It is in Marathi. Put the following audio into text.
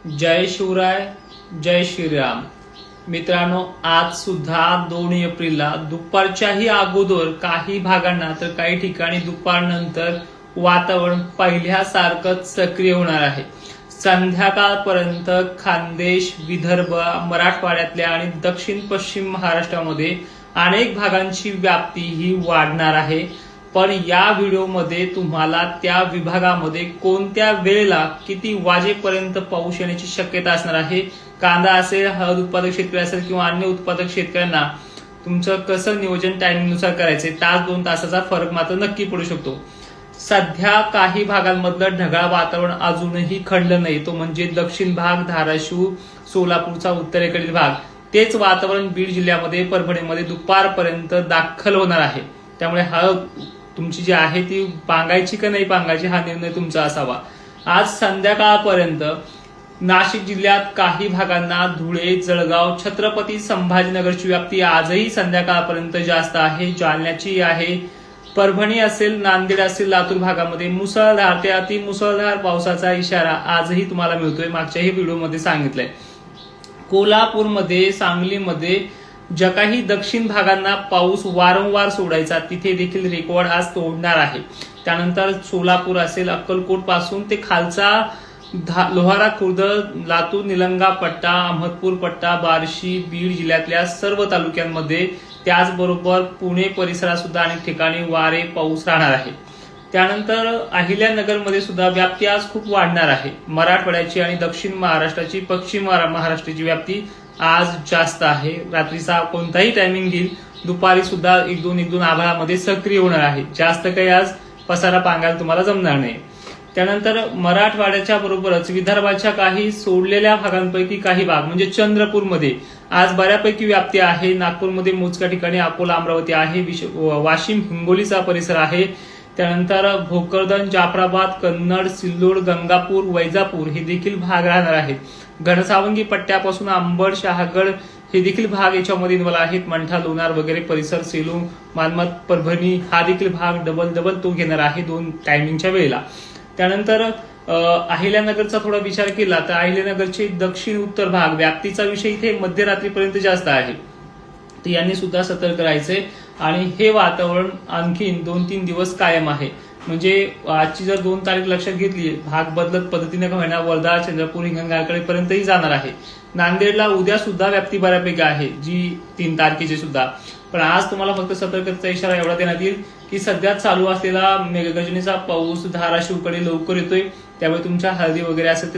जय शिवराय, जय श्रीराम. मित्रांनो, आज सुद्धा 2 एप्रिलला दुपारच्याही अगोदर काही भागांना तर काही ठिकाणी दुपारनंतर वातावरण पहिल्यासारखंच सक्रिय होणार आहे. संध्याकाळपर्यंत खानदेश, विदर्भ, मराठवाड्यातल्या आणि दक्षिण पश्चिम महाराष्ट्रामध्ये अनेक भागांची व्याप्ती ही वाढणार आहे. पण या व्हिडिओमध्ये तुम्हाला त्या विभागामध्ये कोणत्या वेळेला किती वाजेपर्यंत पाऊस येण्याची शक्यता असणार आहे, कांदा असेल, हळद उत्पादक शेतकरी असेल किंवा अन्य उत्पादक शेतकऱ्यांना तुमचं कसं नियोजन टायमिंगनुसार करायचे, तास 2 तासाचा फरक मात्र नक्की पडू शकतो. सध्या काही भागांमधलं ढगाळ वातावरण अजूनही खंडलं नाही, तो म्हणजे दक्षिण भाग, धाराशिव, सोलापूरचा उत्तरेकडील भाग. तेच वातावरण बीड जिल्ह्यामध्ये, परभणीमध्ये दुपारपर्यंत दाखल होणार आहे. त्यामुळे तुमची जी आहे ती पांगायची का नाही पांगायची हा निर्णय तुमचा असावा. आज संध्याकाळपर्यंत नाशिक जिल्ह्यात काही भागांना, धुळे, जळगाव, छत्रपती संभाजीनगरची व्याप्ती आजही संध्याकाळपर्यंत जास्त आहे. जालन्याची आहे. परभणी असेल, नांदेड असेल, लातूर भागामध्ये मुसळधार ते अतिमुसळधार पावसाचा इशारा आजही तुम्हाला मिळतोय. मागच्याही व्हिडिओमध्ये सांगितलंय. कोल्हापूरमध्ये, सांगलीमध्ये ज्या काही दक्षिण भागांना पाऊस वारंवार सोडायचा तिथे देखील रेकॉर्ड आज तोडणार आहे. त्यानंतर सोलापूर असेल, अक्कलकोट पासून ते खालचा लोहारा खुर्द, लातूर, निलंगा पट्टा, अहमदपूर पट्टा, बार्शी, बीड जिल्ह्यातल्या सर्व तालुक्यांमध्ये, त्याचबरोबर पुणे परिसरात सुद्धा अनेक ठिकाणी वारे पाऊस राहणार आहे. त्यानंतर अहिल्यानगरमध्ये सुद्धा व्याप्ती आज खूप वाढणार आहे. मराठवाड्याची आणि दक्षिण महाराष्ट्राची, पश्चिम महाराष्ट्राची व्याप्ती आज जास्त आहे. रात्रीचा कोणताही टायमिंग घेईल, दुपारी सुद्धा एक दोन आभाळामध्ये सक्रिय होणार आहे. जास्त काही आज पसारा पांगायला तुम्हाला जमणार नाही. त्यानंतर मराठवाड्याच्या बरोबरच विदर्भाच्या काही सोडलेल्या भागांपैकी काही भाग म्हणजे चंद्रपूरमध्ये आज बऱ्यापैकी व्याप्ती आहे. नागपूरमध्ये मोजक्या ठिकाणी, अकोला, अमरावती आहे. वाशिम, हिंगोलीचा परिसर आहे. त्यानंतर भोकरदन, जाफराबाद, कन्नड, सिल्लोड, गंगापूर, वैजापूर हे देखील भाग राहणार आहेत. घनसावंगी पट्ट्यापासून अंबड, शहागड हे देखील भाग याच्यामध्ये इन्व्हॉल्व आहेत. मंठा, लोणार वगैरे परिसर, सेलू, मानमत, परभणी हा देखील भाग डबल तो घेणार आहे 2 टायमिंगच्या वेळेला. त्यानंतर अहिल्यानगरचा थोडा विचार केला तर अहिल्यानगरचे दक्षिण उत्तर भाग व्याप्तीचा विषय इथे मध्यरात्रीपर्यंत जास्त आहे. तर यांनी सुद्धा सतर्क राहायचंय. आणि हे वातावरण आणखीन 2-3 दिवस कायम आहे. म्हणजे आजची जर 2 तारीख लक्षात घेतली, भाग बदलत पद्धतीने का होईना वर्धा, चंद्रपूर, हिंगणघाटपर्यंतही जाणार आहे. नांदेडला उद्या सुद्धा व्याप्ती बऱ्यापैकी आहे, जी 3 तारखेची सुद्धा. पण आज तुम्हाला फक्त सतर्कतेचा इशारा एवढा देण्यात येईल की सध्या चालू असलेला मेघगर्जनेचा पाऊस धाराशिवकडे लवकर येतोय. त्यामुळे तुमच्या हळदी वगैरे असेल